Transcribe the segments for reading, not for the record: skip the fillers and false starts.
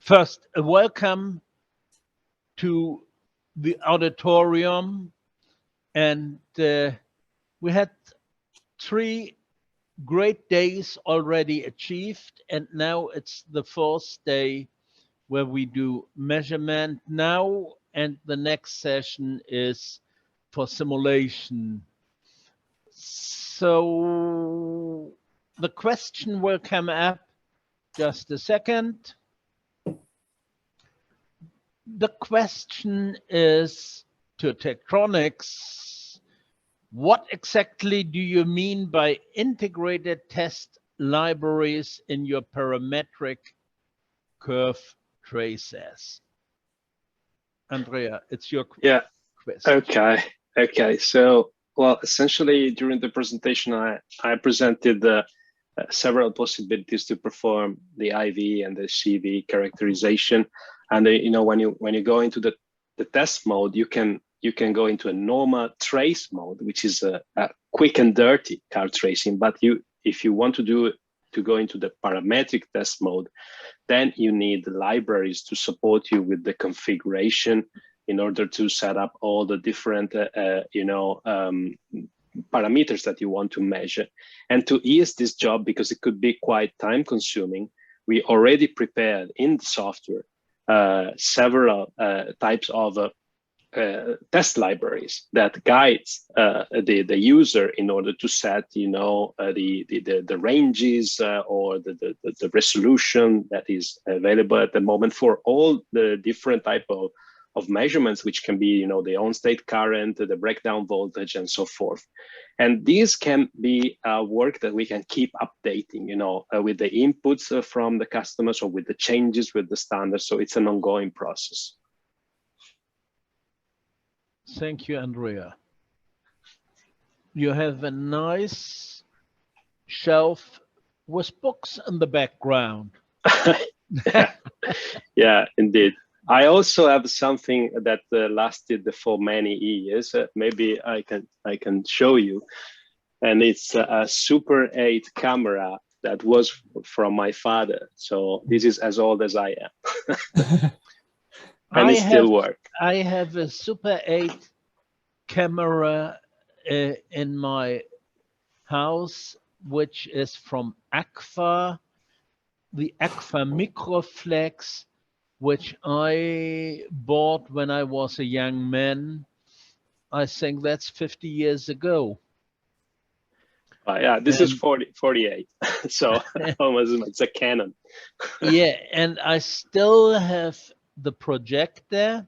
First, a welcome to the auditorium, and we had 3 great days already achieved, and now it's the 4th day where we do measurement now, and the next session is for simulation. So the question will come up just a second. The question is to Tektronix. What exactly do you mean by integrated test libraries in your parametric curve traces? Andrea, it's your question. Okay. So, well, essentially during the presentation, I presented several possibilities to perform the IV and the CV characterization. And when you go into the test mode, you can go into a normal trace mode, which is a quick and dirty card tracing. But if you want to go into the parametric test mode, then you need libraries to support you with the configuration in order to set up all the different parameters that you want to measure. And to ease this job, because it could be quite time consuming, we already prepared in the software several types of test libraries that guides the user in order to set the ranges or the resolution that is available at the moment for all the different type of measurements, which can be the on-state current, the breakdown voltage, and so forth. And these can be work that we can keep updating with the inputs from the customers or with the changes with the standards. So it's an ongoing process. Thank you, Andrea. You have a nice shelf with books in the background. Yeah, indeed. I also have something that lasted for many years. Maybe I can show you, and it's a Super 8 camera that was from my father. So this is as old as I am, and it still works. I have a Super 8 camera in my house, which is from Agfa, the Agfa Microflex, which I bought when I was a young man. I think that's 50 years ago. Yeah, this is 48, so almost it's a Canon. Yeah, and I still have the projector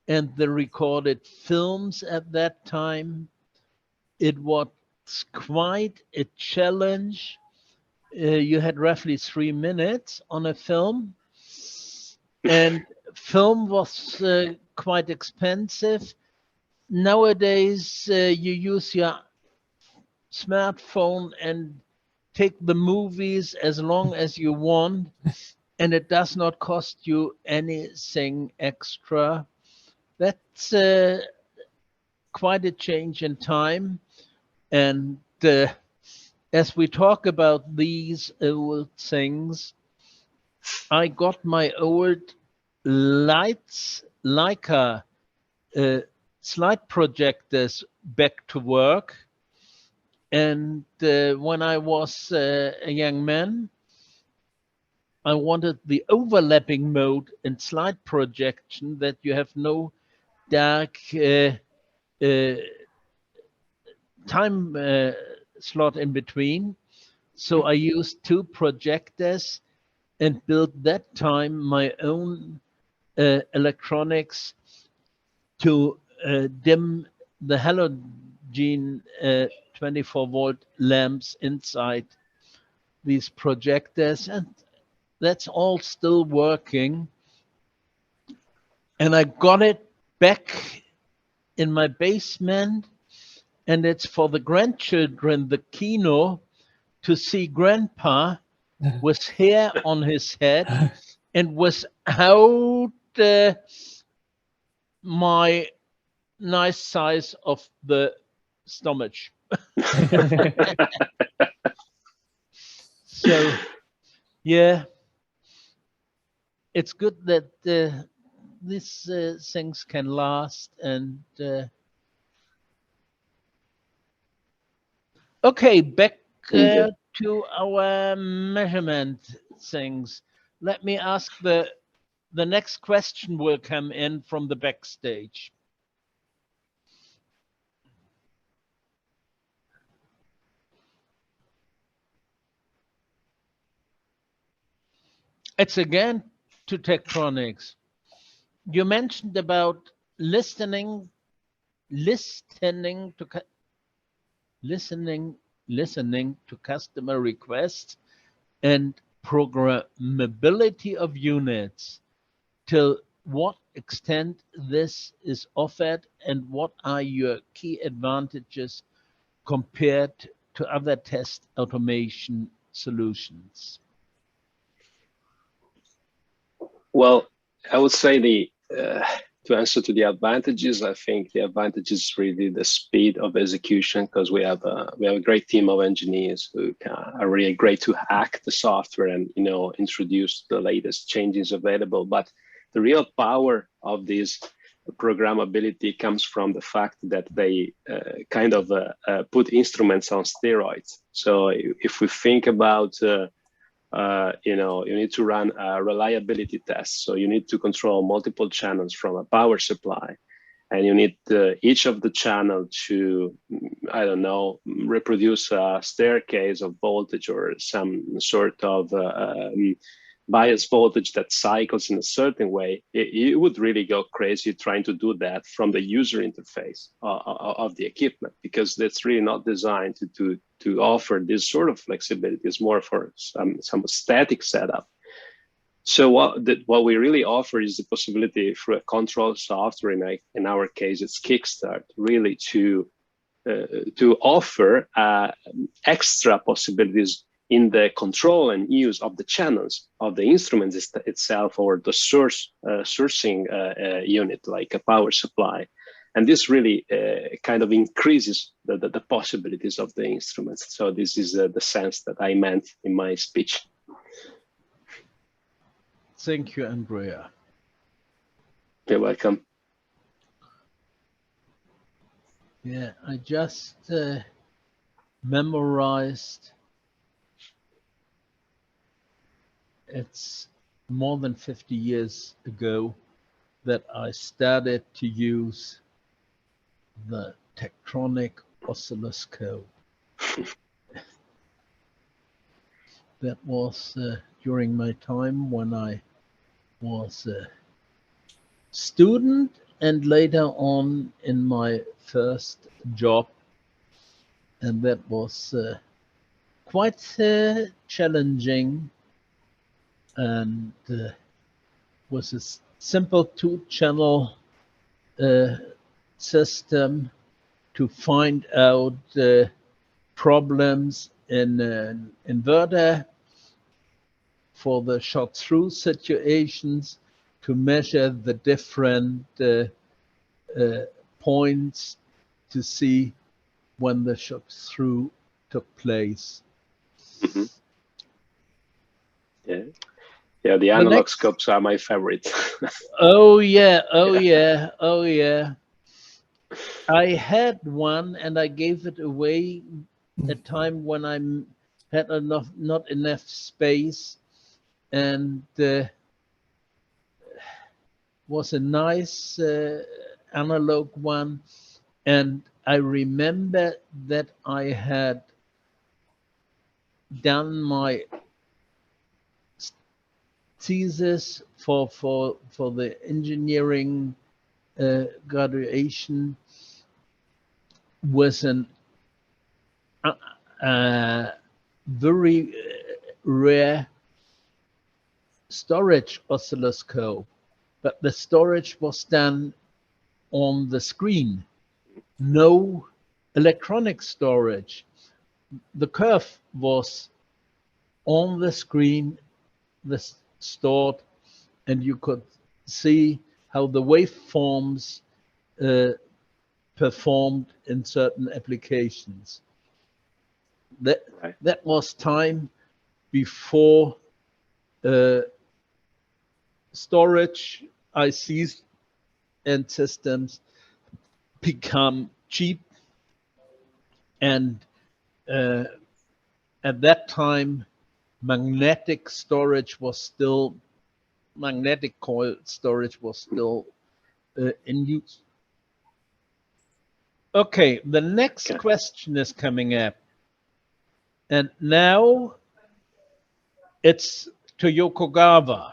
and the recorded films at that time. It was quite a challenge. You had roughly 3 minutes on a film, and film was quite expensive. Nowadays, you use your smartphone and take the movies as long as you want, and it does not cost you anything extra. That's quite a change in time. And as we talk about these old things, I got my old Leica slide projectors back to work. And when I was a young man, I wanted the overlapping mode in slide projection, that you have no dark time slot in between. So I used 2 projectors and built that time my own electronics to dim the halogen 24-volt lamps inside these projectors, and that's all still working. And I got it back in my basement, and it's for the grandchildren, the kino, to see grandpa with hair on his head and without my nice size of the stomach. So, yeah. it's good that these things can last. And okay, back Indeed. to our measurement things. Let me ask the next question will come in from the backstage. It's again to Tektronix. You mentioned about listening to listening to customer requests and programmability of units. Till what extent this is offered, and what are your key advantages compared to other test automation solutions? Well, I would say to answer to the advantages, I think the advantage is really the speed of execution, because we have a great team of engineers who are really great to hack the software and introduce the latest changes available. But the real power of this programmability comes from the fact that they kind of put instruments on steroids. So if we think about you need to run a reliability test. So you need to control multiple channels from a power supply, and you need each of the channel to, I don't know, reproduce a staircase of voltage or some sort of bias voltage that cycles in a certain way. You would really go crazy trying to do that from the user interface of the equipment, because that's really not designed to offer this sort of flexibility. It's more for some static setup. So what we really offer is the possibility for a control software, in our case it's Kickstart, really to offer extra possibilities in the control and use of the channels of the instruments itself, or the sourcing unit, like a power supply. And this really kind of increases the possibilities of the instruments. So this is the sense that I meant in my speech. Thank you, Andrea. You're welcome. Yeah, I just memorized. It's more than 50 years ago that I started to use the Tektronix oscilloscope. That was during my time when I was a student, and later on in my first job. And that was quite challenging, and was a simple two-channel system to find out problems in an inverter for the shot-through situations, to measure the different points to see when the shot-through took place. Mm-hmm. Yeah, the analog scopes are my favorite. Oh yeah. I had one, and I gave it away at a time when I had not enough space, and was a nice analog one. And I remember that I had done my thesis for the engineering graduation with an very rare storage oscilloscope, but the storage was done on the screen, no electronic storage. The curve was on the screen, stored, and you could see how the waveforms performed in certain applications. That was time before storage ICs and systems become cheap, and at that time magnetic coil storage was still in use. Okay, the next question is coming up, and now it's to Yokogawa.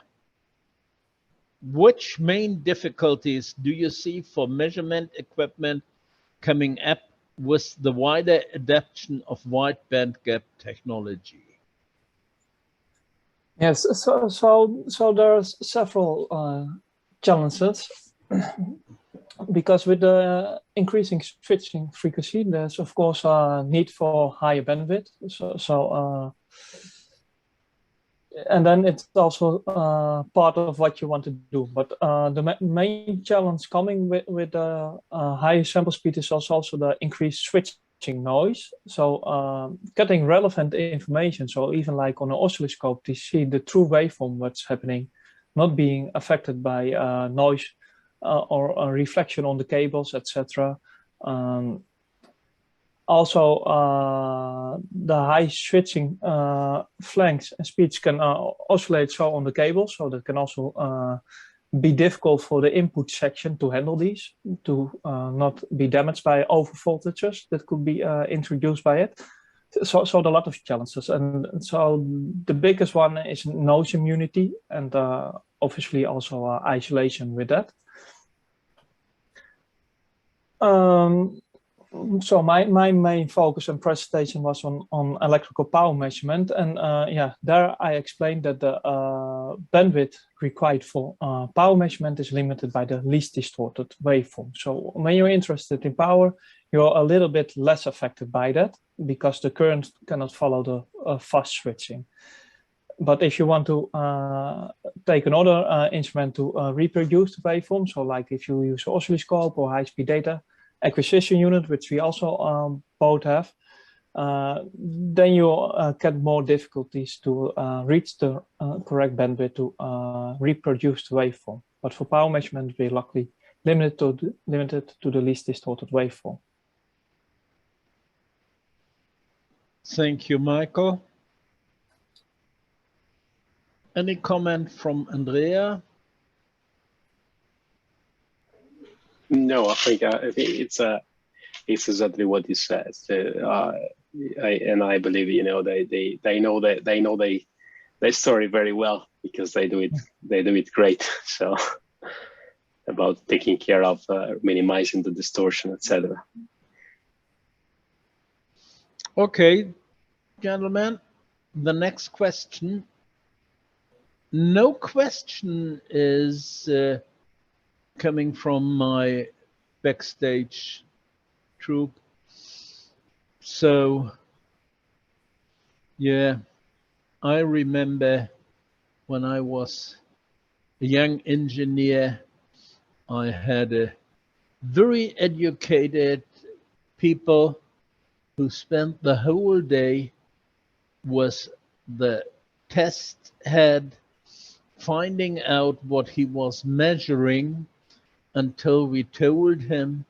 Which main difficulties do you see for measurement equipment coming up with the wider adoption of wide bandgap technology? Yes, so there's several challenges because with the increasing switching frequency, there's of course a need for higher bandwidth. And then it's also part of what you want to do. But the main challenge coming with higher sample speed is also the increased switching noise. So getting relevant information. So even like on an oscilloscope, to see the true waveform, what's happening, not being affected by noise or a reflection on the cables, etc. Also, the high switching flanks and speeds can oscillate so on the cable, so that can also be difficult for the input section to handle these, to not be damaged by over voltages that could be introduced by it. So there are a lot of challenges, and so the biggest one is noise immunity, and obviously also isolation with that. So my main focus and presentation was on electrical power measurement, and yeah, there I explained that the bandwidth required for power measurement is limited by the least distorted waveform. So when you're interested in power, you're a little bit less affected by that because the current cannot follow the fast switching. But if you want to take another instrument to reproduce the waveform, so like if you use oscilloscope or high-speed data acquisition unit, which we also both have, then you get more difficulties to reach the correct bandwidth to reproduce the waveform. But for power measurement, we're luckily limited to the least distorted waveform. Thank you, Michael. Any comment from Andrea? No, I think it's exactly what he says. I believe, you know, they know their story very well because they do it great. So about taking care of minimizing the distortion, etc. Okay, gentlemen, the next question. No question is coming from my backstage troop. So, yeah, I remember when I was a young engineer, I had a very educated people who spent the whole day with the test head finding out what he was measuring until we told him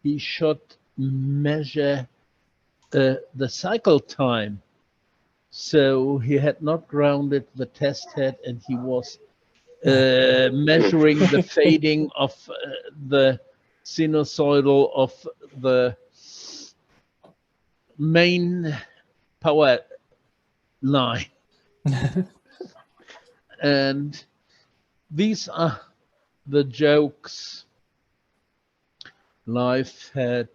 he should measure the cycle time. So he had not grounded the test head, and he was measuring the fading of the sinusoidal of the main power line. And these are the jokes life had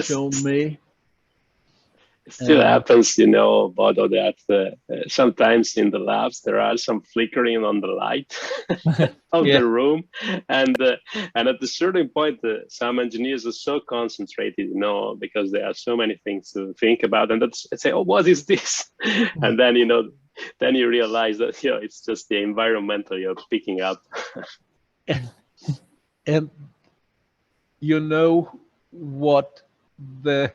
shown me. It still happens, you know, about all that. Sometimes in the labs there are some flickering on the light of the room, and at a certain point, some engineers are so concentrated, you know, because there are so many things to think about, and that's say, "Oh, what is this?" And then then you realize that it's just the environmental you're picking up. And you know what the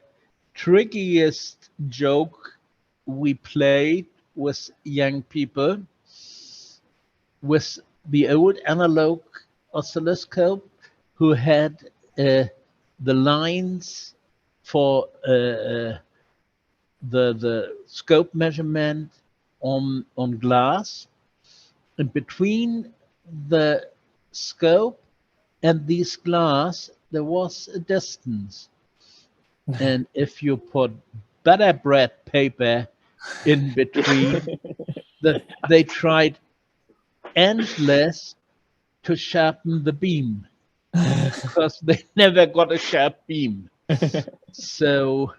trickiest joke we played with young people with the old analog oscilloscope, who had the lines for the scope measurement on glass, and between the scope and this glass there was a distance, and if you put butter bread paper in between, they tried endless to sharpen the beam because they never got a sharp beam. So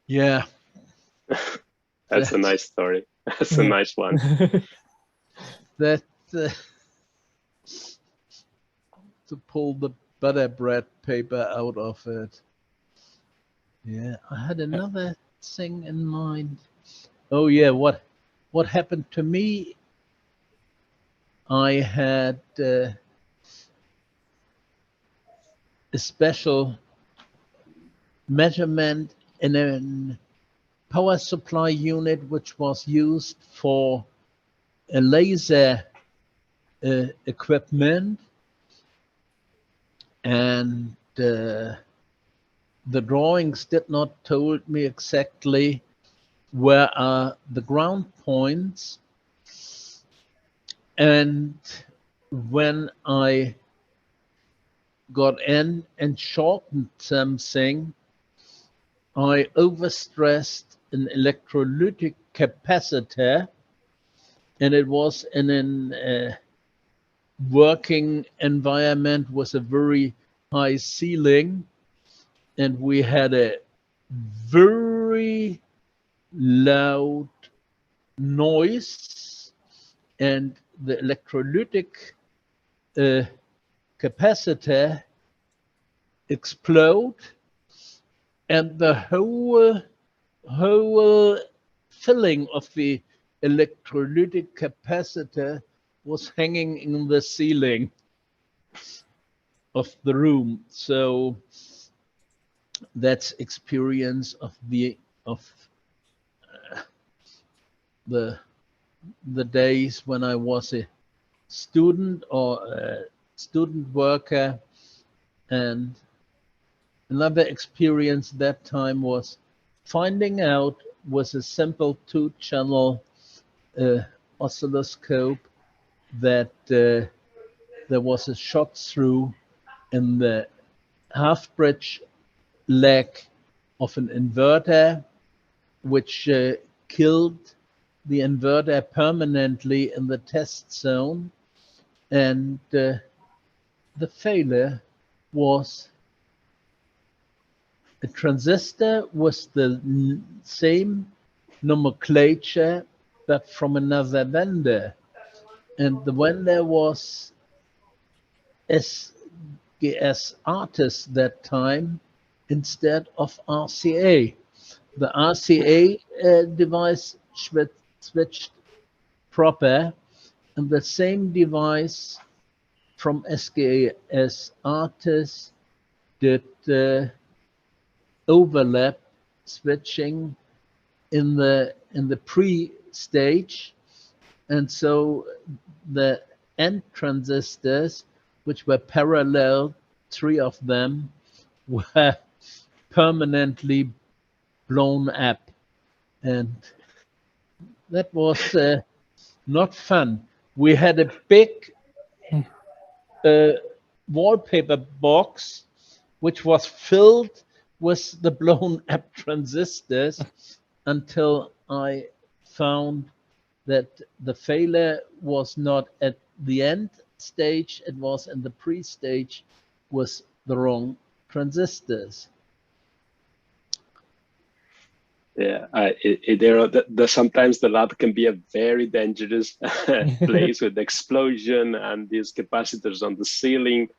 yeah, That's a nice story. That's a nice one. that to pull the butter bread paper out of it. Yeah, I had another thing in mind. Oh yeah, what happened to me? I had a special measurement in a power supply unit which was used for a laser equipment, and the drawings did not told me exactly where are the ground points, and when I got in and shortened something, I overstressed an electrolytic capacitor, and it was in an working environment with a very high ceiling, and we had a very loud noise, and the electrolytic capacitor explode, and the whole filling of the electrolytic capacitor was hanging in the ceiling of the room. So that's experience of the days when I was a student or a student worker. And another experience that time was finding out with a simple 2-channel oscilloscope that there was a shot through in the half bridge leg of an inverter, which killed the inverter permanently in the test zone, and the failure was a transistor with the same nomenclature but from another vendor, and the vendor was SGS Artist that time instead of RCA. The RCA device switched proper, and the same device from SGS Artist did overlap switching in the pre-stage, and so the end transistors, which were parallel, 3 of them, were permanently blown up, and that was not fun. We had a big wallpaper box which was filled with the blown up transistors until I found that the failure was not at the end stage, it was in the pre-stage with the wrong transistors. Yeah, sometimes the lab can be a very dangerous place with explosion and these capacitors on the ceiling.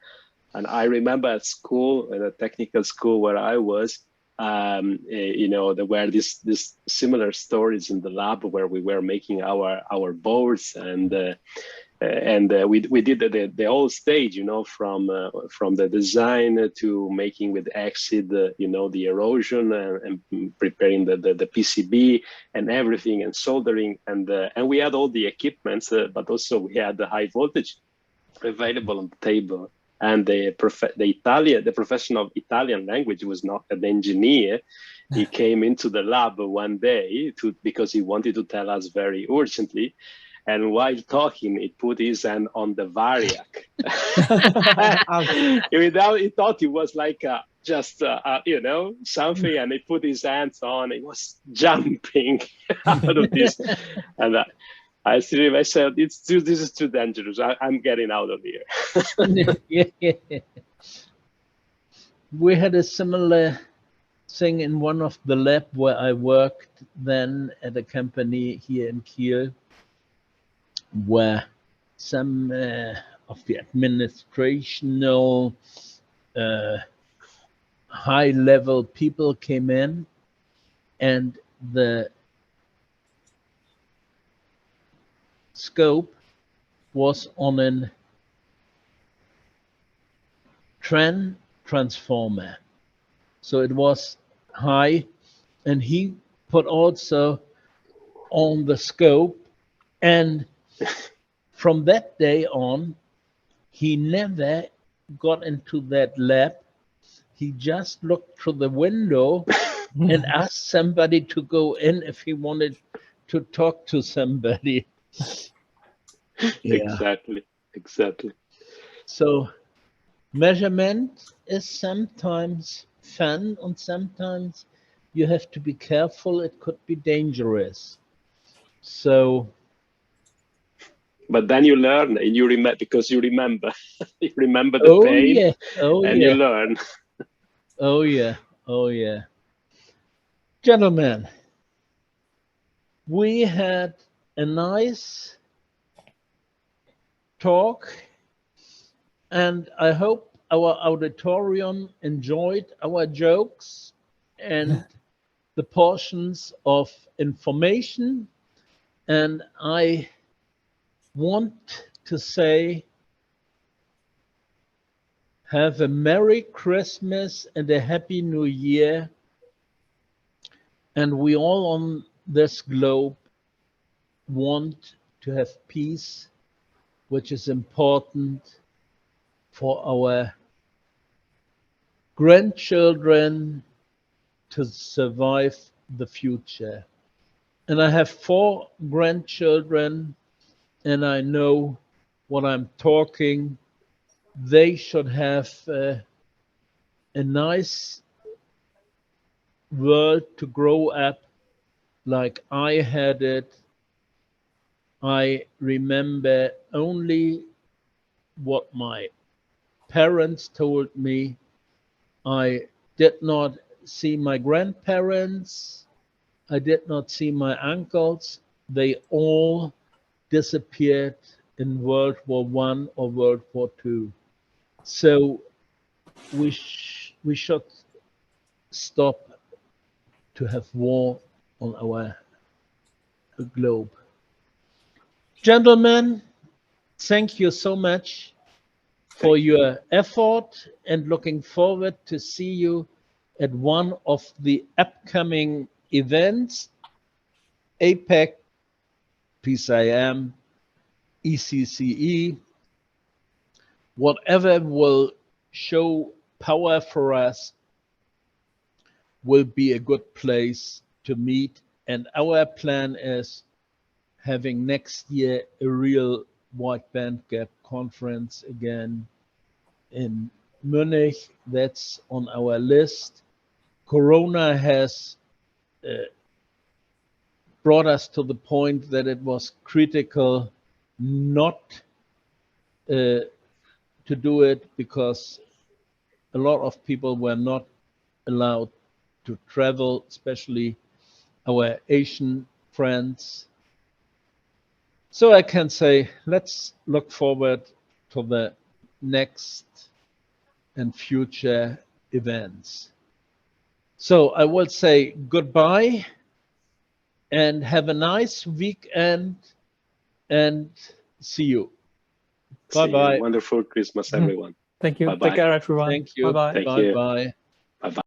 And I remember at school, at a technical school where I was, there were these similar stories in the lab where we were making our boards, and we did the whole stage, you know, from the design to making with acid, you know, the erosion, and preparing the PCB and everything, and soldering, and we had all the equipments, but also we had the high voltage available on the table. And the profession of Italian language was not an engineer. He came into the lab one day because he wanted to tell us very urgently. And while talking, he put his hand on the variac. He thought it was like just you know, something, and he put his hands on. He was jumping out of this, and I said, this is too dangerous. I'm getting out of here. Yeah. We had a similar thing in one of the lab where I worked then at a company here in Kiel, where some of the administrational high-level people came in, and the scope was on an transformer. So it was high, and he put also on the scope, and from that day on, he never got into that lab. He just looked through the window and asked somebody to go in if he wanted to talk to somebody. Yeah. Exactly. So measurement is sometimes fun, and sometimes you have to be careful. It could be dangerous. So, but then you learn, and you remember, because you remember the pain, yeah. and you learn. Oh yeah. Gentlemen, we had a nice talk, and I hope our auditorium enjoyed our jokes and the portions of information. And I want to say, have a Merry Christmas and a Happy New Year. And we all on this globe want to have peace, which is important for our grandchildren to survive the future. And I have 4 grandchildren, and I know what I'm talking. They should have a nice world to grow up like I had it. I remember only what my parents told me. I did not see my grandparents. I did not see my uncles. They all disappeared in World War I or World War II. So we should stop to have war on our globe. Gentlemen, thank you so much for your effort, and looking forward to see you at one of the upcoming events, APEC, PCIM, ECCE, whatever will show power for us will be a good place to meet. And our plan is having next year a real Wide Bandgap conference again in Munich. That's on our list. Corona has brought us to the point that it was critical not to do it, because a lot of people were not allowed to travel, especially our Asian friends. So I can say, let's look forward to the next and future events. So I will say goodbye and have a nice weekend, and see you. See you. Bye-bye. Wonderful Christmas, everyone. Thank you. Bye-bye. Take care, everyone. Thank you. Bye-bye. Thank you. Bye-bye.